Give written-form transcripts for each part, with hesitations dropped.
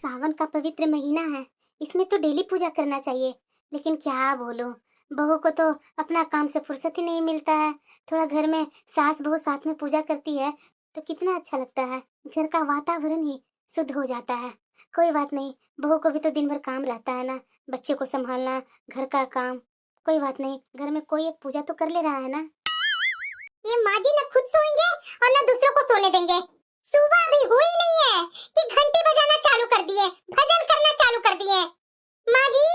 सावन का पवित्र महीना है, इसमें तो डेली पूजा करना चाहिए। लेकिन क्या बोलूं, बहू को तो अपना काम से फुर्सत ही नहीं मिलता है। थोड़ा घर में सास बहू साथ में पूजा करती है तो कितना अच्छा लगता है। घर का वातावरण ही शुद्ध हो जाता है। कोई बात नहीं, बहू को भी तो दिन भर काम रहता है ना, बच्चे को संभालना, घर का काम। कोई बात नहीं, घर में कोई एक पूजा तो कर ले रहा है ना। ये माँ जी ना खुद सोएंगे और ना दूसरों को सोने देंगे। सुबह भी हुई नहीं है कि घंटी बजाना चालू कर दिए, भजन करना चालू कर दिए। माँ जी,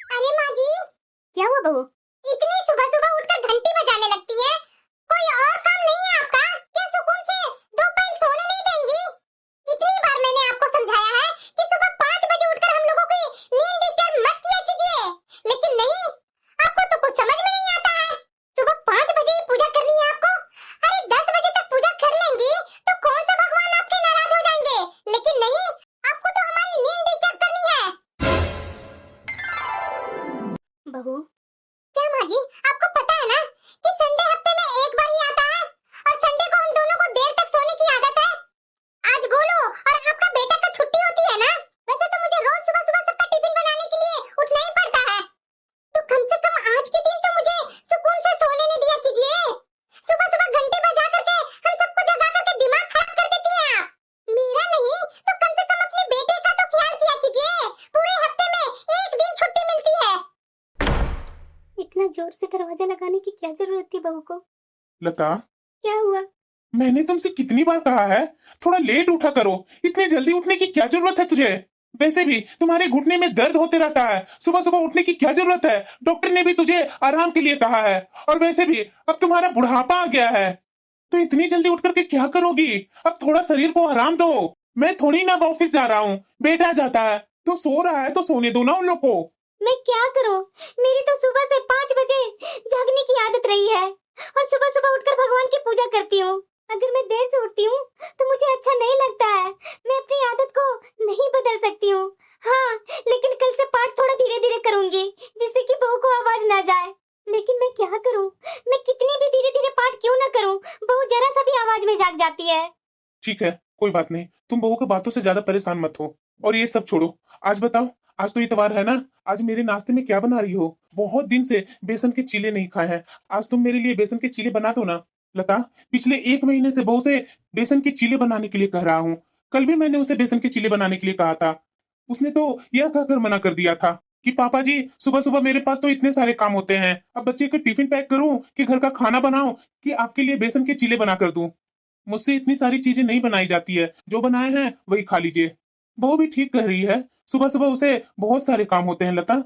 अरे माँ जी, क्या हुआ बहू? इतनी सुबह सुबह उठकर घंटी बजाने लगती है। कोई और काम नहीं है आपका? क्या सुकून से दो पल सोने नहीं देंगी? इतनी बार मैंने आपको समझाया है कि सुबह 5 बजे उठकर हम लोगों की नींद डिस्टर्ब मत किया कीजिए, लेकिन नहीं, आपको तो कुछ समझ में नहीं आता है। सुबह 5 बजे ही पूजा करनी है आपको? अरे 10 बजे तक पूजा कर लेंगी तो कौन सा भगवान आपके नाराज हो जाएंगे, लेकिन नहीं, आपको तो हमारी नींद डिस्टर्ब करनी है। बहू, क्या माँ जी, आपको पता है ना कि संडे हफ्ते में एक बार ही आता है और संडे को हम दोनों को देर तक सोने की आदत है। आज गोलू और आपका बेटा का छुट्टी होती है ना, वैसे तो मुझे रोज सुबह सुबह सबका टिफिन बनाने के लिए उठना ही पड़ता है, तो कम से कम आज के दिन तो मुझे सुकून से सो लेने दिया कीजिए। सुबह सुबह घंटे बजा करके हम सबको जगा करके दिमाग खराब कर देती हैं आप। मेरा नहीं तो कम से कम अपने बेटे का तो ख्याल किया कीजिए। पूरे हफ्ते में एक दिन छुट्टी मिलती है। इतना जोर से दरवाजा लगाने की क्या जरूरत थी बहू को? लता, क्या हुआ? मैंने तुमसे कितनी बार कहा है थोड़ा लेट उठा करो। इतनी जल्दी उठने की क्या जरूरत है तुझे? वैसे भी तुम्हारे घुटने में दर्द होते रहता है, सुबह सुबह उठने की क्या जरूरत है? डॉक्टर ने भी तुझे आराम के लिए कहा है, और वैसे भी अब तुम्हारा बुढ़ापा आ गया है, तो इतनी जल्दी उठ करके क्या करोगी? अब थोड़ा शरीर को आराम दो। मैं थोड़ी ना ऑफिस जा रहा हूँ, बेटा जाता है, तो सो रहा है तो सोने दो ना उन लोग को। मैं क्या करूं? मेरी तो सुबह से 5 बजे जागने की आदत रही है और सुबह सुबह उठकर भगवान की पूजा करती हूँ। अगर मैं देर से उठती हूँ तो मुझे अच्छा नहीं लगता है। मैं अपनी आदत को नहीं बदल सकती हूँ। हाँ, लेकिन कल से पाठ थोड़ा धीरे धीरे करूंगी जिससे कि बहू को आवाज ना जाए। लेकिन मैं क्या करूं? मैं कितनी भी धीरे धीरे पाठ क्यों ना करूं, बहू जरा सा भी आवाज में जाग जाती है। ठीक है, कोई बात नहीं, तुम बहू की बातों से ज्यादा परेशान मत हो। और ये सब छोड़ो, आज बताओ, आज तो इतवार है ना, आज मेरे नाश्ते में क्या बना रही हो? बहुत दिन से बेसन के चीले नहीं खाए हैं, आज तुम मेरे लिए बेसन के चीले बना दो ना। लता, पिछले 1 महीने से बहू से बेसन के चीले बनाने के लिए कह रहा हूँ। कल भी मैंने उसे बेसन के चीले बनाने के लिए कहा था, उसने तो यह कहकर मना कर दिया था कि पापा जी, सुबह सुबह मेरे पास तो इतने सारे काम होते हैं, अब बच्चे का टिफिन पैक करूं कि घर का खाना बनाऊं कि आपके लिए बेसन के चीले बना कर दूं। मुझसे इतनी सारी चीजें नहीं बनाई जाती है, जो बनाए हैं वही खा लीजिए। वो भी ठीक कह रही है, सुबह सुबह उसे बहुत सारे काम होते हैं लता।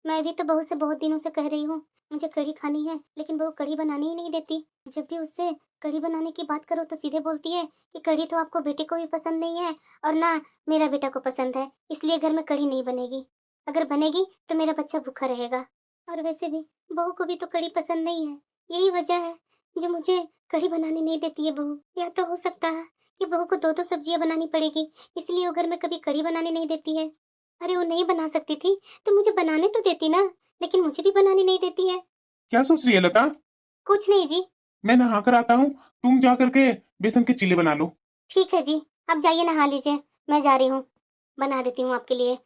मैं भी तो बहू से बहुत दिनों से कह रही हूँ मुझे कढ़ी खानी है, लेकिन बहू कढ़ी बनाने ही नहीं देती। जब भी उससे कढ़ी बनाने की बात करो तो सीधे बोलती है कि कढ़ी तो आपको बेटे को भी पसंद नहीं है और ना मेरा बेटा को पसंद है, इसलिए घर में कढ़ी नहीं बनेगी। अगर बनेगी तो मेरा बच्चा भूखा रहेगा। और वैसे भी बहू को भी तो कढ़ी पसंद नहीं है, यही वजह है जो मुझे कढ़ी बनाने नहीं देती है बहू। या तो हो सकता है कि बहू को 2-2 सब्जियां बनानी पड़ेगी, इसलिए वो घर में कभी कढ़ी बनाने नहीं देती है। अरे वो नहीं बना सकती थी तो मुझे बनाने तो देती ना, लेकिन मुझे भी बनाने नहीं देती है। क्या सोच रही है लता? कुछ नहीं जी। मैं नहा कर आता हूँ, तुम जा करके बेसन के चीले बना लो। ठीक है जी, आप जाइए नहा लीजिए, मैं जा रही हूँ। बना देती हूँ आपके लिए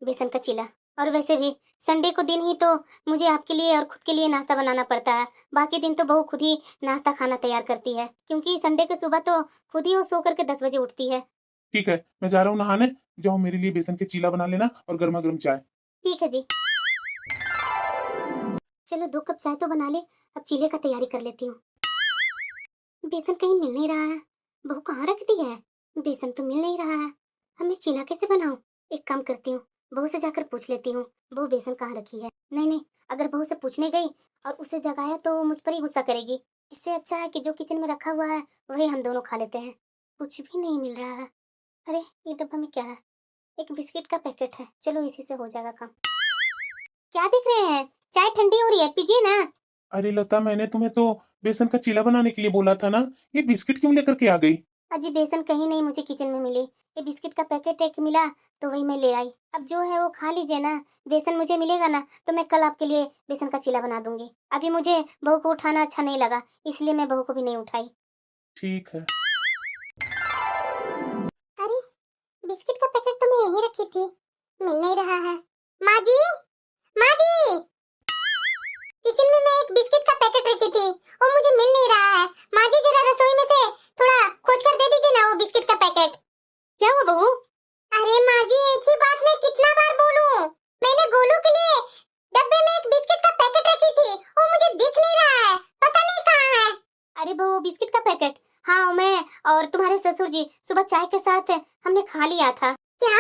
बेसन का चीला। और वैसे भी संडे को दिन ही तो मुझे आपके लिए और खुद के लिए नाश्ता बनाना पड़ता है। बाकी दिन तो बहू खुद ही नाश्ता खाना तैयार करती है, क्योंकि संडे की सुबह तो खुद ही वो सो करके 10 बजे उठती है। ठीक है, मैं जा रहा हूँ नहाने, जाओ मेरे लिए बेसन के चीला बना लेना और गर्मा गर्म चाय। ठीक है जी। चलो 2 कप चाय तो बना ले, अब चीले का तैयारी कर लेती हूँ। बेसन कहीं मिल नहीं रहा है, बहू कहाँ रख दी है? बेसन तो मिल नहीं रहा है, अब मैं चीला कैसे बनाऊं? एक काम करती हूँ, बहू से जाकर पूछ लेती हूँ बहू बेसन कहाँ रखी है। नहीं नहीं, अगर बहू से पूछने गई और उसे जगाया तो वो मुझ पर ही गुस्सा करेगी। इससे अच्छा है कि जो किचन में रखा हुआ है वही हम दोनों खा लेते हैं। कुछ भी नहीं मिल रहा है। अरे ये डब्बा में क्या है? एक बिस्किट का पैकेट है, चलो इसी से हो जाएगा काम। क्या देख रहे हैं? चाय ठंडी हो रही है, पीजिए ना। अरे लता, मैंने तुम्हें तो बेसन का चीला बनाने के लिए बोला था ना, ये बिस्किट क्यों लेकर के आ गई? अजी बेसन कहीं नहीं मुझे किचन में मिली, ये बिस्किट का पैकेट एक मिला तो वही मैं ले आई। अब जो है वो खा लीजिए ना, बेसन मुझे मिलेगा ना तो मैं कल आपके लिए बेसन का चीला बना दूंगी। अभी मुझे बहू को उठाना अच्छा नहीं लगा, इसलिए मैं बहू को भी नहीं उठाई। ठीक है। अरे बिस्किट का पैकेट तो मैं यहीं रखी थी, मिल नहीं रहा है। माँ जी, माँ जी, किचन में मैं एक बिस्किट का पैकेट रखी थी, वो मुझे मिल नहीं रहा है। माँ जी जरा रसोई में से थोड़ा खोज कर दे दीजिए ना वो बिस्किट का पैकेट। क्या हुआ बहू? अरे माँ जी, एक ही बात मैं कितना बार बोलूं? मैंने गोलू के लिए डब्बे में एक बिस्किट का पैकेट रखी थी, वो मुझे दिख नहीं रहा है, पता नहीं कहाँ है। अरे बहू, बिस्किट का पैकेट, हाँ मैं और तुम्हारे ससुर जी सुबह चाय के साथ हमने खा लिया था। क्या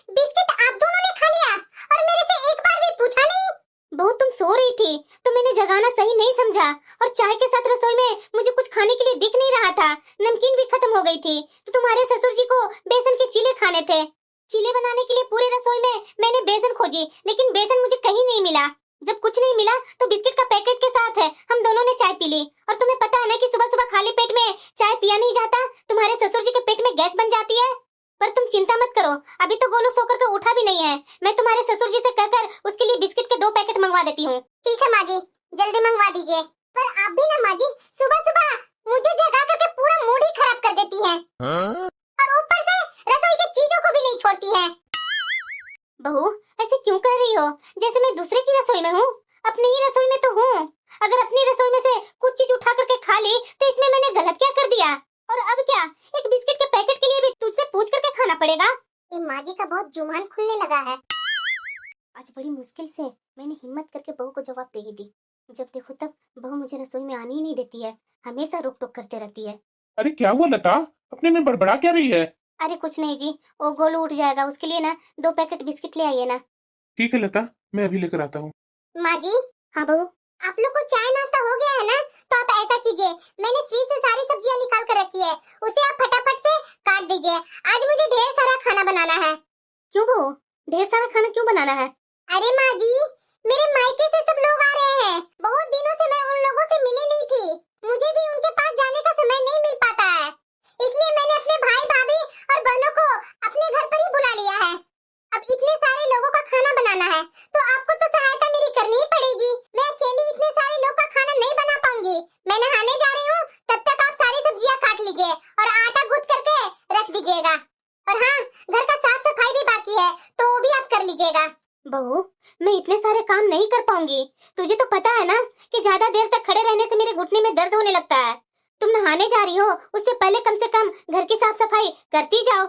बिस्किट आप दोनों ने खा लिया और मेरे से एक बार भी पूछा नहीं? बहू तुम सो रही थी तो मैंने जगाना सही नहीं समझा, और चाय के साथ रसोई में मुझे कुछ खाने के लिए दिख नहीं रहा था, नमकीन भी खत्म हो गई थी, तो तुम्हारे ससुर जी को बेसन के चीले खाने थे। चीले बनाने के लिए पूरे रसोई में मैंने बेसन खोजी, लेकिन बेसन मुझे कहीं नहीं मिला। जब कुछ नहीं मिला तो बिस्किट का पैकेट के साथ है हम दोनों ने चाय पी ली, और तुम्हें पता है ना कि सुबह सुबह खाली पेट में चाय पिया नहीं जाता, तुम्हारे ससुर जी के पेट में गैस बन जाती है। पर तुम चिंता मत करो, अभी तो गोलू सोकर के उठा भी नहीं है, मैं तुम्हारे ससुर जी से कहकर उसके लिए बिस्किट के 2 पैकेट मंगवा देती हूँ। ठीक है माँ जी, जल्दी मंगवा दीजिए। पर आप भी ना माँ जी सुबह सुबह मुझे जगा करके पूरा मूड ही खराब कर देती है, और ऊपर से रसोई की चीजों को भी नहीं छोड़ती है। बहू ऐसे क्यों कर रही हो, जैसे मैं दूसरे की रसोई में हूँ? अपनी ही रसोई में तो हूँ। अगर अपनी रसोई में से कुछ चीज उठा करके खा ली तो इसमें मैंने गलत क्या कर दिया? और अब क्या, एक बिस्किट के पैकेट के लिए भी तुझसे पूछ करके खाना पड़ेगा? ये माँ जी का बहुत जुबान खुलने लगा है। आज बड़ी मुश्किल से मैंने हिम्मत करके बहू को जवाब दे ही दी। जब देखो तब बहू मुझे रसोई में आने ही नहीं देती है, हमेशा रोक टोक करते रहती है। अरे क्या हुआ लता, अपने में बड़बड़ा क्या रही है? अरे कुछ नहीं जी, वो गोलू उठ जाएगा, उसके लिए ना 2 पैकेट बिस्किट ले आइए ना। ठीक है लता, मैं अभी लेकर आता हूँ। माँ जी। हाँ बहू। आप लोग को चाय नाश्ता हो गया है ना, तो आप ऐसा कीजिए, मैंने फ्रिज से सारी सब्जियां निकाल कर रखी है, उसे आप फटाफट से काट दीजिए। आज मुझे ढेर सारा खाना बनाना है। क्यों बहू, ढेर सारा खाना क्यों बनाना है? अरे माँ जी, मेरे मायके से सब लोग आ रहे हैं, बहुत दिनों से मैं उन लोगों से मिली नहीं थी, मुझे भी उनके पास जाने का समय नहीं मिल पाता है, इसलिए मैंने अपने भाई भाभी और बहनों को अपने घर पर ही बुला लिया है। अब इतने सारे लोगों का खाना बनाना है तो आपको तो सहायता मेरी करनी ही पड़ेगी। मैं अकेली इतने सारे लोग का खाना नहीं बना पाऊंगी। मैं नहाने जा रही हूँ, तब तक आप सारी सब्जियां काट लीजिए और आटा गूंथ करके रख दीजिएगा। और हाँ, घर का साफ सफाई भी बाकी है तो वो भी आप कर लीजिएगा। बहू मैं इतने सारे काम नहीं कर पाऊंगी, तुझे तो पता है ना कि ज्यादा देर तक खड़े रहने से मेरे घुटने में दर्द होने लगता है। तुम नहाने जा रही हो, उससे पहले कम से कम घर की साफ सफाई करती जाओ।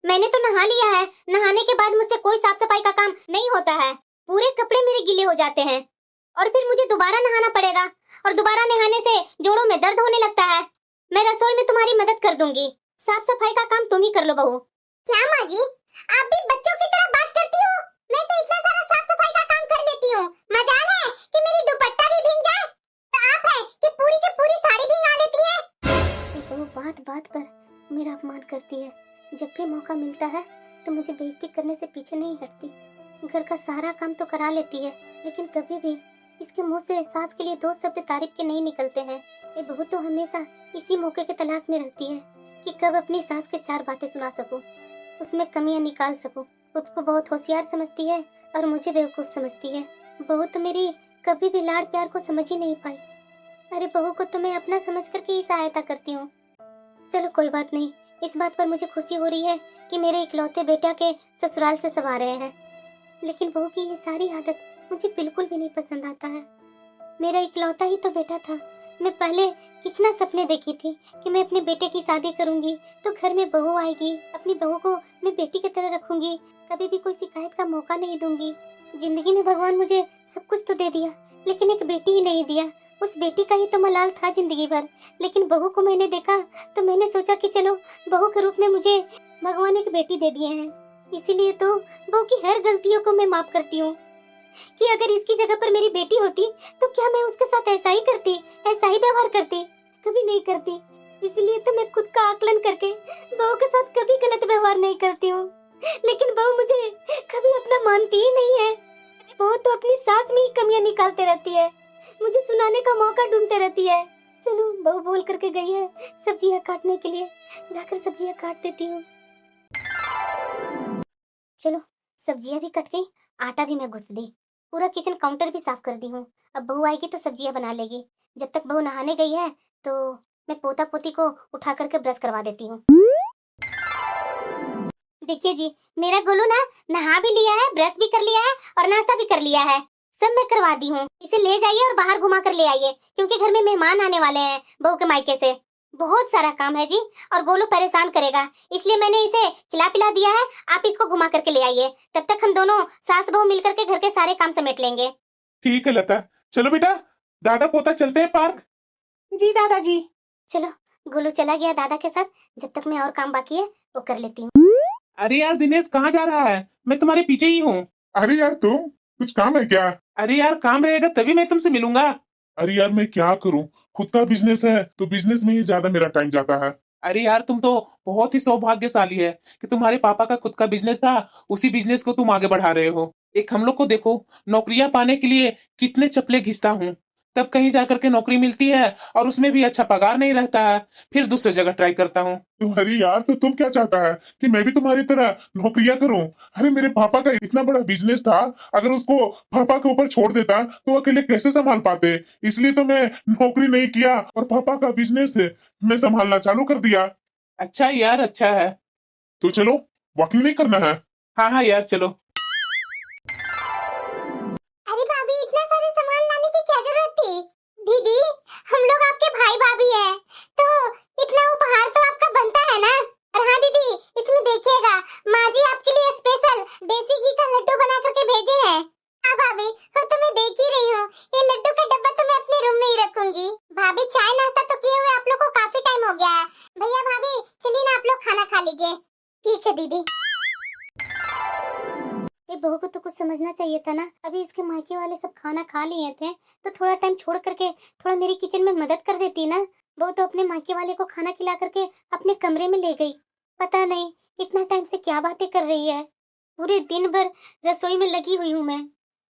मैंने तो नहा लिया है, नहाने के बाद मुझसे कोई साफ सफाई का काम नहीं होता है, पूरे कपड़े मेरे गीले हो जाते हैं और फिर मुझे दोबारा नहाना पड़ेगा, और दोबारा नहाने से जोड़ों में दर्द होने लगता है। मैं रसोई में तुम्हारी मदद कर दूंगी, साफ सफाई का काम तुम ही कर लो बहू। क्या माँ जी, आप भी बच्चों की तरह बात करती हो? मैं तो इतना सारा साफ सफाई का काम कर लेती हूँ, मजाल है कि मेरी दुपट्टा भी भीग जाए, तो आप है कि पूरी की पूरी साड़ी भीगा लेती है। बहू बात बात पर मेरा अपमान करती है, जब भी मौका मिलता है तो मुझे बेइज्जती करने से पीछे नहीं हटती। घर का सारा काम तो करा लेती है, लेकिन कभी भी इसके मुंह से सास के लिए 2 शब्द तारीफ के नहीं निकलते हैं। ये बहू तो हमेशा इसी मौके के तलाश में रहती है कि कब अपनी सास के 4 बातें सुना सकूं, उसमें कमियां निकाल सकूं। खुद को बहुत होशियार समझती है और मुझे बेवकूफ समझती है। बहू तो मेरी कभी भी लाड़ प्यार को समझ ही नहीं पाई। अरे बहू को तो मैं अपना समझ करके ही सहायता करती हूँ। चलो कोई बात नहीं, इस बात पर मुझे खुशी हो रही है कि मेरे इकलौते बेटा के ससुराल से सब आ रहे हैं, लेकिन बहू की ये सारी आदत मुझे बिल्कुल भी नहीं पसंद आता है। मेरा इकलौता ही तो बेटा था, मैं पहले कितना सपने देखी थी कि मैं अपने बेटे की शादी करूंगी तो घर में बहू आएगी, अपनी बहू को मैं बेटी की तरह रखूंगी, कभी भी कोई शिकायत का मौका नहीं दूंगी। जिंदगी में भगवान मुझे सब कुछ तो दे दिया, लेकिन एक बेटी ही नहीं दिया। उस बेटी का ही तो मलाल था जिंदगी भर, लेकिन बहू को मैंने देखा तो मैंने सोचा कि चलो बहू के रूप में मुझे भगवान एक बेटी दे दिए हैं, इसीलिए तो बहू की हर गलतियों को मैं माफ करती हूँ कि अगर इसकी जगह पर मेरी बेटी होती तो क्या मैं उसके साथ ऐसा ही करती, ऐसा ही व्यवहार करती? कभी नहीं करती। इसलिए तो मैं खुद का आकलन करके बहू के साथ कभी गलत व्यवहार नहीं करती हूँ, लेकिन बहू मुझे कभी अपना मानती ही नहीं है। बहू तो अपनी सास में ही कमियां निकालते रहती है, मुझे सुनाने का मौका ढूंढते रहती है। चलो बहू बोल करके गई है सब्जियां काटने के लिए, जाकर सब्जियां काट देती हूँ। चलो सब्जियां भी कट गई, आटा भी मैं गूंथ दी, पूरा किचन काउंटर भी साफ कर दी हूँ। अब बहू आएगी तो सब्जियां बना लेगी। जब तक बहू नहाने गई है तो मैं पोता पोती को उठा करके ब्रश करवा देती हूँ। देखिए जी, मेरा गोलू ना नहा भी लिया है, ब्रश भी कर लिया है और नाश्ता भी कर लिया है। सब मैं करवा दी हूँ। इसे ले जाइए और बाहर घुमा कर ले आइए, क्योंकि घर में मेहमान आने वाले हैं बहू के मायके से। बहुत सारा काम है जी, और गोलू परेशान करेगा, इसलिए मैंने इसे खिला पिला दिया है। आप इसको घुमा करके ले आइए, तब तक हम दोनों सास बहू मिलकर के घर के सारे काम समेट लेंगे। ठीक है लता, चलो बेटा, दादा पोता चलते हैं पार्क। जी दादाजी। चलो, गोलू चला गया दादा के साथ, जब तक मैं और काम बाकी है वो कर लेती हूँ। अरे यार दिनेश कहाँ जा रहा है? मैं तुम्हारे पीछे ही हूँ। अरे यार तुम, कुछ काम है क्या? अरे यार काम रहेगा तभी मैं तुमसे मिलूंगा। अरे यार मैं क्या करूं, खुद का बिजनेस है तो बिजनेस में ही ज्यादा मेरा टाइम जाता है। अरे यार तुम तो बहुत ही सौभाग्यशाली है कि तुम्हारे पापा का खुद का बिजनेस था, उसी बिजनेस को तुम आगे बढ़ा रहे हो। एक हम लोग को देखो, नौकरियां पाने के लिए कितने चपले घिसता हूँ, तब कहीं जाकर के नौकरी मिलती है और उसमें भी अच्छा पगार नहीं रहता है, फिर दूसरी जगह ट्राई करता हूँ। अरे यार तो तुम क्या चाहता है कि मैं भी तुम्हारी तरह नौकरियां करूं? अरे मेरे पापा का इतना बड़ा बिजनेस था, अगर उसको पापा के ऊपर छोड़ देता तो अकेले कैसे संभाल पाते। इसलिए तो मैं नौकरी नहीं किया और पापा का बिजनेस मैं संभालना चालू कर दिया। अच्छा यार, अच्छा है। तो चलो, वॉकिंग नहीं करना है? हाँ हाँ यार चलो। अरे भाभी, इतना सारे सामान लाने की क्या जरूरत थी? दीदी, हम लोग आपके भाई भाभी हैं, तो इतना उपहार तो आपका बनता है ना। और हाँ दीदी, इसमें देखिएगा, माँ जी आपके लिए स्पेशल देसी घी का लड्डू बना करके भेजे हैं। हाँ भाभी, और तो मैं देख ही रही हूँ, ये लड्डू का डब्बा तो मैं अपने रूम में ही रखूंगी। भाभी, चाय नाश्ता तो किए हुए आप लोग को काफी टाइम हो गया है। भैया भाभी, चलिए ना आप लोग खाना खा लीजिए। ठीक है दीदी। ये बहू को तो कुछ समझना चाहिए था ना। अभी इसके मायके वाले सब खाना खा लिए थे, तो थोड़ा टाइम छोड़ करके थोड़ा मेरी किचन में मदद कर देती ना। बहू तो अपने मायके वाले को खाना खिला करके अपने कमरे में ले गई। पता नहीं इतना टाइम से क्या बातें कर रही है। पूरे दिन भर रसोई में लगी हुई हूँ मैं,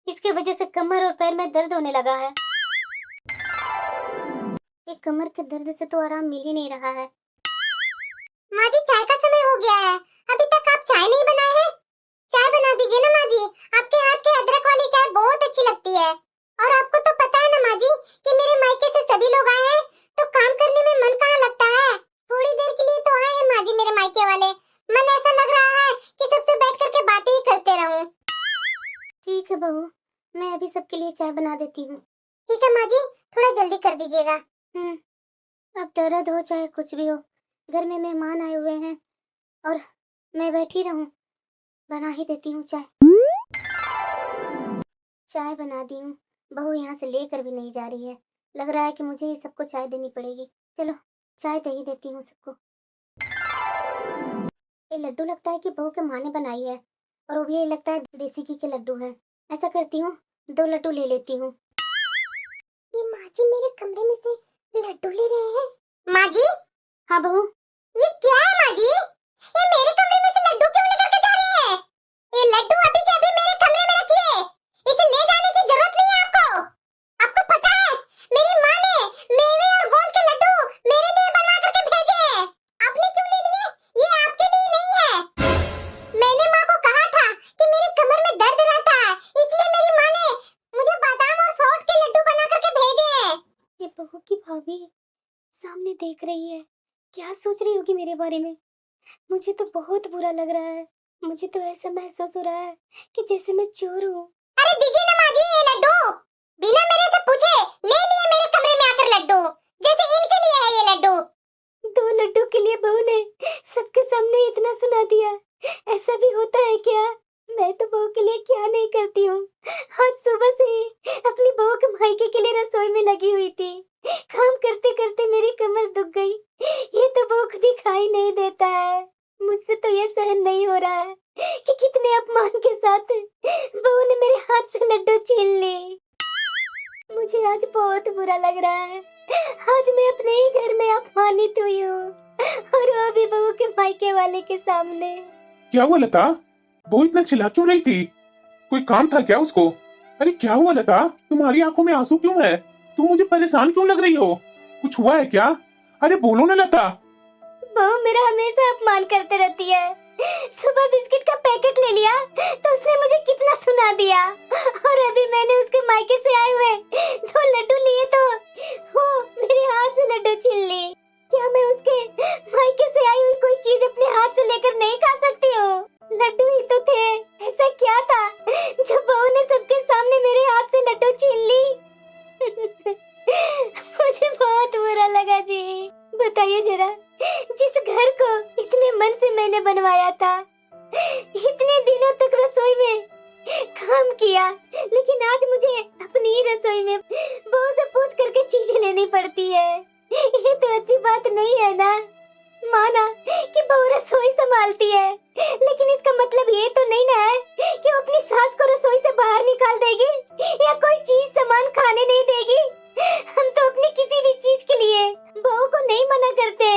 इसके वजह से कमर और पैर में दर्द होने लगा है। एक कमर के दर्द से तो आराम मिल ही नहीं रहा है। माँ जी, चाय का समय हो गया है, अभी तक आप चाय नहीं बनाए हैं। चाय बना दीजिए ना माँ जी, आपके हाथ की अदरक वाली चाय बहुत अच्छी लगती है। और आपको तो पता है ना माँ जी कि मेरे मायके से सभी लोग आए हैं, तो काम करने में मन कहाँ लगता है। थोड़ी देर के लिए तो आए हैं माँ जी मेरे मायके वाले, मन ऐसा लग रहा है कि सबसे बैठ करके बातें ही करते रहूं। ठीक है बहू, मैं अभी सबके लिए चाय बना देती हूँ। ठीक है माँ जी, थोड़ा जल्दी कर दीजिएगा। अब दर्द हो चाहे कुछ भी हो, घर में मेहमान आए हुए हैं और मैं बैठी रहूं। बना ही देती हूँ चाय। चाय बना दी हूँ, बहू यहाँ से लेकर भी नहीं जा रही है। लग रहा है कि मुझे ही सबको चाय देनी पड़ेगी। चलो, चाय दे ही देती हूँ सबको। ये लड्डू लगता है कि बहू के माँ ने बनाई है, और वो भी ये लगता है देसी घी के लड्डू है। ऐसा करती हूँ, 2 लड्डू ले लेती हूँ। ये माँ जी मेरे कमरे में से लड्डू ले रहे हैं। माँ जी। हाँ बहू। ये क्या है माँ जी? ये मेरे कमरे में से लड्डू क्यों लेकर के जा रही है? ये लड्डू अभी के अभी मेरे कमरे में रखिए, इसे ले जाने की जरूरत नहीं है आपको। आपको पता है मेरी माँ ने मेवे और गोंद के लड्डू मेरे लिए बनवा करके भेजे हैं। आपने क्यों ले लिए? ये आपके लिए नहीं है। मैंने माँ को कहा था कि मेरी कमर में दर्द रहता है, इसलिए मेरी माँ ने मुझे बादाम और सौंठ के लड्डू बना करके भेजे हैं। ये बहू की भाभी सामने देख रही है, क्या सोच रही होगी मेरे बारे में। मुझे तो बहुत बुरा लग रहा है। मुझे तो ऐसा महसूस हो रहा है कि जैसे मैं चोर हूँ। अरे दीजिए ना माँ जी ये लड्डू, बिना मेरे से पूछे ले लिए मेरे कमरे में आकर लड्डू, जैसे इनके लिए है ये लड्डू। 2 लड्डू के लिए बहू ने सबके सामने इतना सुना दिया, ऐसा भी होता है क्या? मैं तो बहू के लिए क्या नहीं करती हूँ। आज सुबह से ही अपनी बहू के मायके के लिए रसोई में लगी हुई थी। काम करते करते मेरी कमर दुख गई। ये तो बहू खुद ही दिखाई नहीं देता है। मुझसे तो ये सहन नहीं हो रहा है कि कितने अपमान के साथ बहू ने मेरे हाथ से लड्डू छीन ली। मुझे आज बहुत बुरा लग रहा है। आज मैं अपने ही घर में अपमानित हुई हूँ, और वो भी बहू के मायके वाले के सामने। क्या हुआ लता? वो इतना चिल्ला क्यों रही थी? कोई काम था क्या उसको? अरे क्या हुआ लता, तुम्हारी आंखों में आंसू क्यों है? तुम मुझे परेशान क्यों लग रही हो? कुछ हुआ है क्या? अरे बोलो ना लता। बहू मेरा हमेशा अपमान करते रहती है। सुबह बिस्किट का पैकेट ले लिया तो उसने मुझे कितना सुना दिया, और अभी मैंने उसके मायके से आए हुए 2 लड्डू लिए तो वो मेरे हाथ से लड्डू छीन ली। क्या मैं उसके मायके से आई हुई कोई चीज अपने हाथ से लेकर नहीं खा सकती हूँ? लड्डू ही तो थे। ऐसा क्या था जो बहू ने सबके सामने मेरे हाथ से लड्डू छीन ली? मुझे बहुत बुरा लगा जी। बताइए जरा, जिस घर को इतने मन से मैंने बनवाया था, इतने दिनों तक रसोई में काम किया, लेकिन आज मुझे अपनी ही रसोई में बहू से पूछ करके चीजें लेनी पड़ती है। ये तो अच्छी बात नहीं है ना। माना कि बहू रसोई संभालती है, लेकिन इसका मतलब ये तो नहीं ना है कि वो अपनी सास को रसोई से बाहर निकाल देगी या कोई चीज सामान खाने नहीं देगी। हम तो अपनी किसी भी चीज के लिए बहू को नहीं मना करते,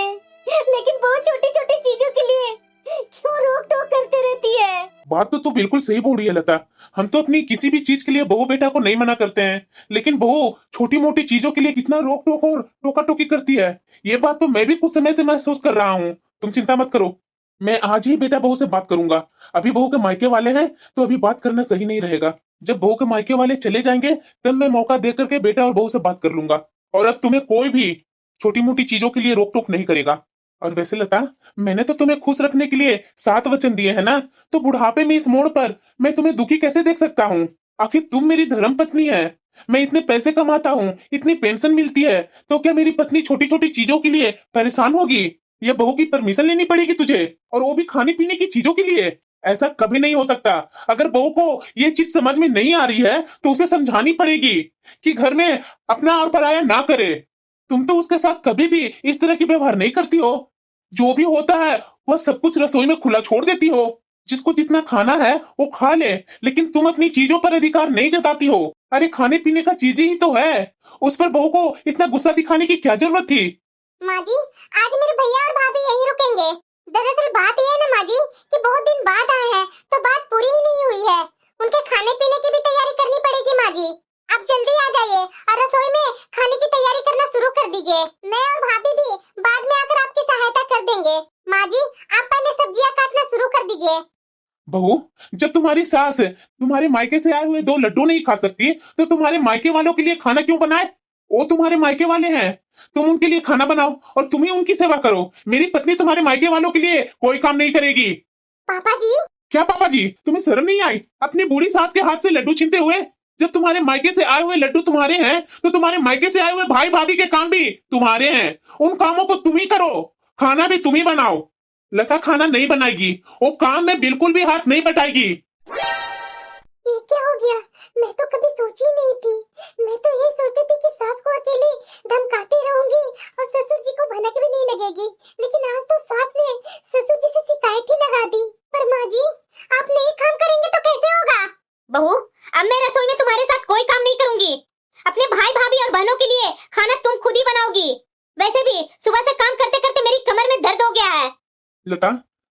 लेकिन बहू छोटी छोटी चीजों के लिए क्यों रोक टोक करते रहती है? बात तो तू बिल्कुल सही बोल रही है लता। हम तो अपनी किसी भी चीज के लिए बहू बेटा को नहीं मना करते हैं, लेकिन बहू छोटी मोटी चीजों के लिए कितना रोक टोक और टोका टोकी करती है। ये बात तो मैं भी कुछ समय से महसूस कर रहा हूँ। तुम चिंता मत करो, मैं आज ही बेटा बहू से बात करूंगा। अभी बहू के मायके वाले हैं तो अभी बात करना सही नहीं रहेगा। जब बहू के मायके वाले चले जाएंगे तब मैं मौका दे करके बेटा और बहू से बात कर लूंगा, और अब तुम्हें कोई भी छोटी मोटी चीजों के लिए रोक टोक नहीं करेगा। और वैसे लता, मैंने तो तुम्हें खुश रखने के लिए 7 वचन दिए हैं ना, तो बुढ़ापे में इस मोड़ पर मैं तुम्हें दुखी कैसे देख सकता हूँ? आखिर तुम मेरी धर्म पत्नी है। मैं इतने पैसे कमाता हूँ, इतनी पेंशन मिलती है, तो क्या मेरी पत्नी छोटी छोटी चीजों के लिए परेशान होगी? या बहू की परमिशन लेनी पड़ेगी तुझे, और वो भी खाने पीने की चीजों के लिए? ऐसा कभी नहीं हो सकता। अगर बहू को ये चीज समझ में नहीं आ रही है तो उसे समझानी पड़ेगी कि घर में अपना और पराया ना करे। तुम तो उसके साथ कभी भी इस तरह की व्यवहार नहीं करती हो। जो भी होता है वह सब कुछ रसोई में खुला छोड़ देती हो। जिसको जितना खाना है वो खा ले, लेकिन तुम अपनी चीजों पर अधिकार नहीं जताती हो। अरे खाने पीने का चीजें ही तो है, उस पर बहू को इतना गुस्सा दिखाने की क्या जरूरत थी? माँ जी, आज मेरे भैया और भाभी यहीं रुकेंगे। दरअसल बात यह है ना माँ जी कि बहुत दिन बाद आए हैं तो बात पूरी ही नहीं हुई है। उनके खाने पीने की भी तैयारी करनी पड़ेगी माँ जी। आप जल्दी आ जाइए और रसोई में खाने की तैयारी करना शुरू कर दीजिए। मैं और भाभी भी बाद में आकर आपकी सहायता कर देंगे। माँ जी, आप पहले सब्जियां काटना शुरू कर दीजिए। बहू, जब तुम्हारी सास तुम्हारे मायके से आए हुए 2 लड्डू नहीं खा सकती तो तुम्हारे मायके वालों के लिए खाना क्यों बनाए? वो तुम्हारे मायके वाले हैं, तुम उनके लिए खाना बनाओ और तुम ही उनकी सेवा करो। मेरी पत्नी तुम्हारे मायके वालों के लिए कोई काम नहीं करेगी। पापा जी, क्या पापा जी? तुम्हें शर्म नहीं आई अपनी बूढ़ी सास के हाथ से लड्डू छीनते हुए? जब तुम्हारे मायके से आए हुए लड्डू तुम्हारे हैं तो तुम्हारे मायके से आए हुए भाई भाभी के काम भी तुम्हारे हैं। उन कामों को तुम ही करो, खाना भी तुम ही बनाओ। लता खाना नहीं बनाएगी, वो काम में बिल्कुल भी हाथ नहीं बटाएगी। ये क्या हो गया? मैं तो कभी सोची नहीं थी। मैं तो ये सोचती थी कि सास को अकेली धमकाती रहूंगी और ससुर जी को भनक भी नहीं लगेगी, लेकिन आज तो सास ने ससुर जी से शिकायत ही लगा दी। पर माँ जी, आप नहीं काम करेंगे तो कैसे होगा? बहू, अब मैं रसोई में तुम्हारे साथ कोई काम नहीं करूंगी। अपने भाई भाभी और बहनों के लिए खाना तुम खुद ही बनाओगी। वैसे भी सुबह से काम करते करते मेरी कमर में दर्द हो गया है। लता,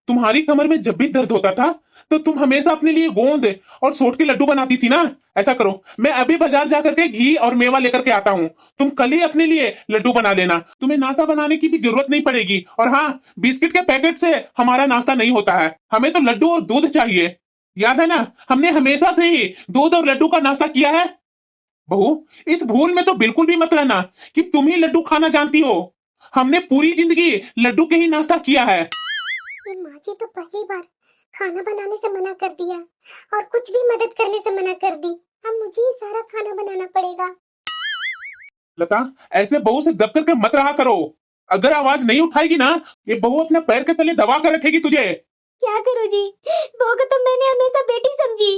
तुम्हारी कमर में जब भी दर्द होता था तो तुम हमेशा अपने लिए गोंद और सोट के लड्डू बनाती थी ना। ऐसा करो, मैं अभी बाजार जाकर के घी और मेवा लेकर के आता हूँ। तुम कल ही अपने लिए लड्डू बना लेना, तुम्हें नाश्ता बनाने की भी जरूरत नहीं पड़ेगी। और हाँ, बिस्किट के पैकेट से हमारा नाश्ता नहीं होता है, हमें तो लड्डू और दूध चाहिए। याद है ना, हमने हमेशा से ही दूध और लड्डू का नाश्ता किया है। बहू, इस भूल में तो बिल्कुल भी मत रहना कि तुम ही लड्डू खाना जानती हो। हमने पूरी जिंदगी लड्डू के ही नाश्ता किया है। ये माँ जी तो पहली बार खाना बनाने से मना कर दिया और कुछ भी मदद करने से मना कर दी। अब मुझे ही सारा खाना बनाना पड़ेगा। लता, ऐसे बहू से दब करके मत रहा करो। अगर आवाज नहीं उठाएगी ना, ये बहू अपने पैर के तले दबा कर रखेगी तुझे। क्या करूं जी? बहू को तो मैंने हमेशा बेटी समझी,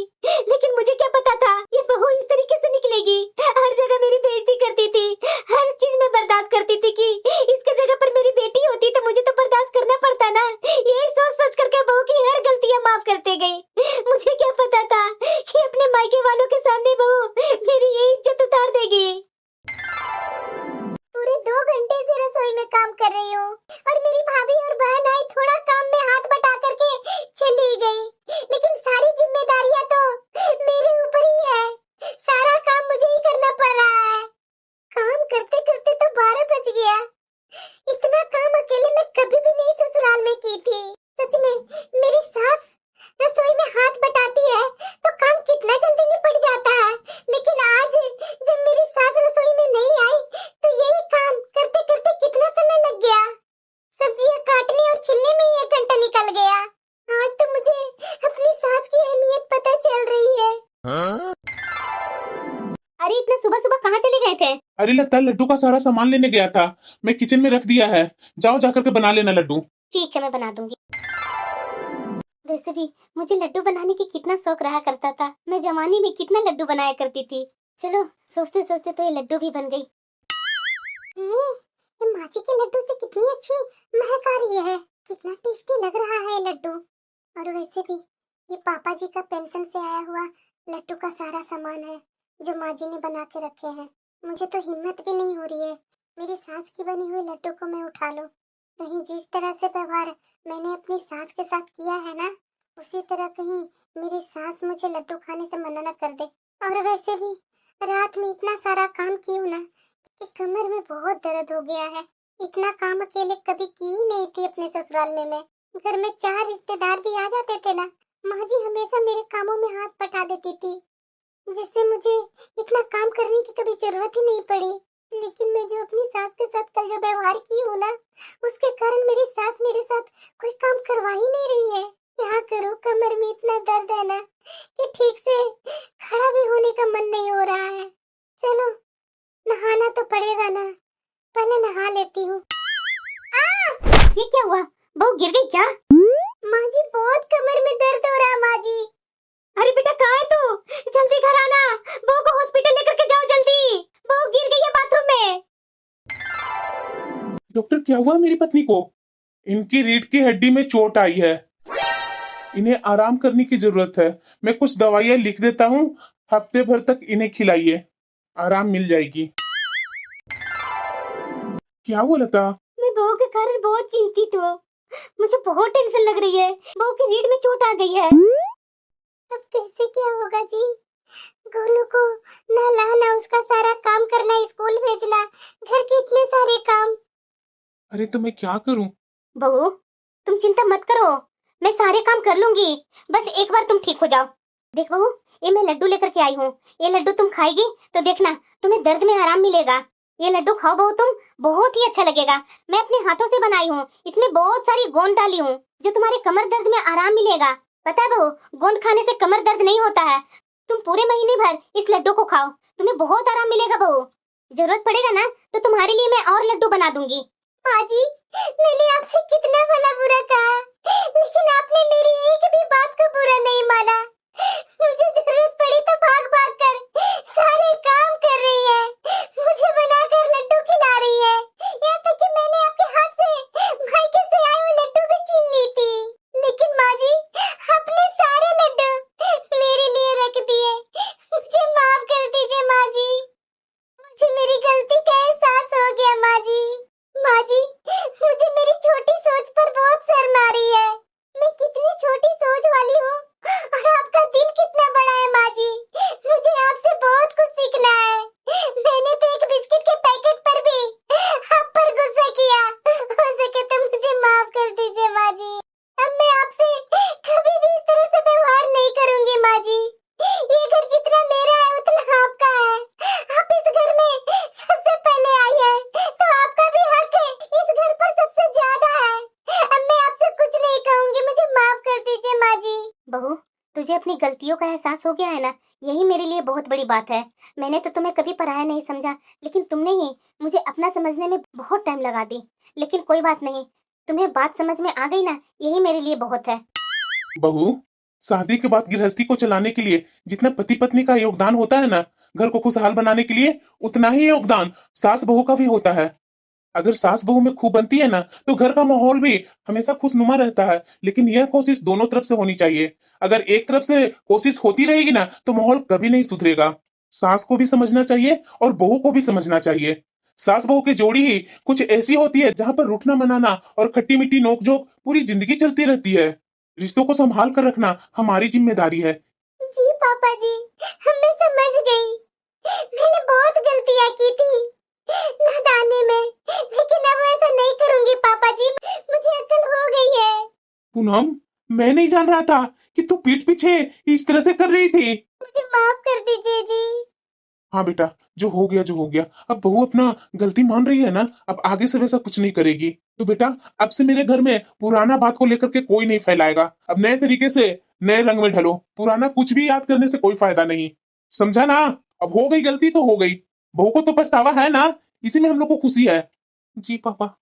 लेकिन मुझे क्या पता था ये बहू इस तरीके से निकलेगी। हर जगह मेरी बेइज्जती करती थी, हर चीज में बर्दाश्त करती थी कि इसके जगह पर मेरी बेटी होती तो मुझे तो बर्दाश्त करना पड़ता ना। यही सोच सोच करके बहू की हर गलतियां माफ करते गई। मुझे क्या पता था कि अपने मायके वालों के सामने बहू मेरी ये इज्जत उतार देगी। पूरे 2 घंटे से रसोई में काम कर रही हूँ और मेरी भाभी और बहन आई थोड़ा काम में हाथ बटा करके चली गई, लेकिन सारी जिम्मेदारियां तो मेरे ऊपर ही है। सारा काम मुझे ही करना पड़ रहा है। काम करते करते तो 12 बज गया। इतना काम अकेले मैं कभी भी नहीं ससुराल में की थी। सच में मेरी सास रसोई में अरे इतने सुबह सुबह कहाँ चले गए थे? अरे लगता है लड्डू का सारा सामान लेने गया था, मैं किचन में रख दिया है, जाओ जाकर के बना लेना लड्डू। ठीक है, मैं बना दूंगी। वैसे भी मुझे लड्डू बनाने की कितना शौक रहा करता था, मैं जवानी में कितना लड्डू बनाया करती थी। चलो सोचते सोचते तो ये लड्डू भी बन गई। ये माची के लड्डू से कितनी अच्छी महक आ रही है, कितना टेस्टी लग रहा है लड्डू। और वैसे भी ये पापा जी का पेंशन से आया हुआ लड्डू का सारा सामान है जो माँ जी ने बना के रखे हैं। मुझे तो हिम्मत भी नहीं हो रही है मेरी सास की बनी हुई लड्डू को मैं उठा लूं। कहीं जिस तरह से व्यवहार मैंने अपनी सास के साथ किया है ना, उसी तरह कहीं मेरी सास मुझे लड्डू खाने से मना न कर दे। और वैसे भी रात में इतना सारा काम की हूं ना कि कमर में बहुत दर्द हो गया है। इतना काम अकेले कभी की ही नहीं थी अपने ससुराल में। मैं घर में 4 रिश्तेदार भी आ जाते थे ना, माँ जी हमेशा मेरे कामों में हाथ बटा देती थी, जिससे मुझे इतना काम करने की कभी जरूरत ही नहीं पड़ी। लेकिन मैं जो अपनी सास के साथ कल जो व्यवहार की हूँ ना, उसके कारण मेरी सास मेरे साथ कोई काम करवा ही नहीं रही है। क्या करूँ, कमर में इतना दर्द है ना कि ठीक से खड़ा भी होने का मन नहीं हो रहा है। चलो नहाना तो पड़ेगा ना, पहले नहा लेती हूँ। ये क्या हुआ, बहू गिर गई क्या? माँ जी बहुत कमर में दर्द हो रहा है माँ जी। अरे बेटा कहाँ है तू, जल्दी घर आना, बहू को हॉस्पिटल लेकर के जाओ जल्दी, बहू गिर गई है बाथरूम में। डॉक्टर क्या हुआ मेरी पत्नी को? इनकी रीढ़ की हड्डी में चोट आई है, इन्हें आराम करने की जरूरत है। मैं कुछ दवाइयां लिख देता हूँ, हफ्ते भर तक इन्हें खिलाइए, आराम मिल जाएगी। क्या हुआ लता? मैं बहू के कारण बहुत चिंतित हूँ, मुझे बहुत टेंशन लग रही है, बहू की रीढ़ में चोट आ गई है। अब कैसे क्या होगा जी? गोलू को नहलाना, उसका सारा काम करना, स्कूल भेजना, घर के इतने सारे काम। अरे तो मैं क्या करूं? बहू तुम चिंता मत करो, मैं सारे काम कर लूंगी, बस एक बार तुम ठीक हो जाओ। देख बहू, ये मैं लड्डू लेकर के आई हूँ, ये लड्डू तुम खाएगी तो देखना तुम्हें दर्द में आराम मिलेगा। ये लड्डू खाओ बहू तुम, बहुत ही अच्छा लगेगा। मैं अपने हाथों से बनाई हूँ, इसमें बहुत सारी गोंद डाली हूँ जो तुम्हारे कमर दर्द में आराम मिलेगा। पता है बहू, गोंद खाने से कमर दर्द नहीं होता है। तुम पूरे महीने भर इस लड्डू को खाओ, तुम्हें बहुत आराम मिलेगा बहू। जरूरत पड़ेगा ना तो तुम्हारे लिए मैं और लड्डू बना दूंगी। माँ जी, मैंने आपसे कितना भला बुरा कहा, लेकिन आपने मेरी एक भी बात को बुरा नहीं माना। मुझे जरूरत पड़ी तो भाग भाग कर सारे काम कर रही है, मुझे बनाकर लड्डू खिला रही है। यहाँ तक कि मैंने आपके हाथ से मायके से आए हुए लड्डू भी छीन ली थी। लेकिन माँ जी, आपने सारे लड्डू मेरे लिए रख दिए। मुझे माफ कर दीजिए माँ जी, मुझे मेरी गलती का एहसास हो गया माँ जी। माँ जी, मुझे मेरी छोटी सोच पर बहुत शर्म आ रही है। मैं कितनी छोटी सोच वाली हूँ और आपका दिल कितना बड़ा है माँ जी। मुझे आपसे बहुत कुछ सीखना है। मैंने तो एक बिस्किट के पैकेट पर भी आप पर गुस्सा किया। हो सके तो मुझे माफ कर दीजिए माँ जी। अब मैं आपसे कभी भी इस तरह से व्यवहार नहीं करूंगी माँ जी। ये घर जितना मेरा है उतना आपका है। आप इस घर में सबसे पहले आई है तो आपका भी हक है इस घर पर सबसे ज्यादा है। अब मैं आपसे कुछ नहीं कहूंगी, मुझे माफ कर दीजिए माँ जी। बहू, तुझे अपनी गलतियों का एहसास हो गया है ना, यही मेरे लिए बहुत बड़ी बात है। मैंने तो तुम्हें कभी पराया नहीं समझा, लेकिन तुमने ही मुझे अपना समझने में बहुत टाइम लगा दी। लेकिन कोई बात नहीं, तुम्हें बात समझ में आ गई ना, यही मेरे लिए बहुत है। बहू, शादी के बाद गृहस्थी को चलाने के लिए जितना पति पत्नी का योगदान होता है ना, घर को खुशहाल बनाने के लिए उतना ही योगदान सास बहू का भी होता है। अगर सास बहू में खूब बनती है ना, तो घर का माहौल भी हमेशा खुशनुमा रहता है। लेकिन यह कोशिश दोनों तरफ से होनी चाहिए। अगर एक तरफ से कोशिश होती रहेगी ना, तो माहौल कभी नहीं सुधरेगा। सास को भी समझना चाहिए और बहू को भी समझना चाहिए। सास बहू की जोड़ी ही कुछ ऐसी होती है जहाँ पर रूठना मनाना और खट्टी मीठी नोकझोंक पूरी जिंदगी चलती रहती है। रिश्तों को संभाल कर रखना हमारी जिम्मेदारी है। जी पापा जी, मैं समझ गई। मैंने बहुत गलतियाँ की थी नादानी में, लेकिन अब ऐसा नहीं करूंगी पापा जी, मुझे अक्ल हो गई है। पूनम, मैं नहीं जान रहा था कि तू पीठ पीछे इस तरह से कर रही थी। मुझे माफ कर दीजिए जी। हाँ बेटा, जो हो गया जो हो गया। अब बहू अपना गलती मान रही है ना, अब आगे से वैसा कुछ नहीं करेगी। तो बेटा, अब से मेरे घर में पुराना बात को लेकर के कोई नहीं फैलाएगा। अब नए तरीके से नए रंग में ढलो, पुराना कुछ भी याद करने से कोई फायदा नहीं, समझा ना? अब हो गई गलती तो हो गई, बहू को तो पछतावा है ना, इसी में हम लोग को खुशी है। जी पापा।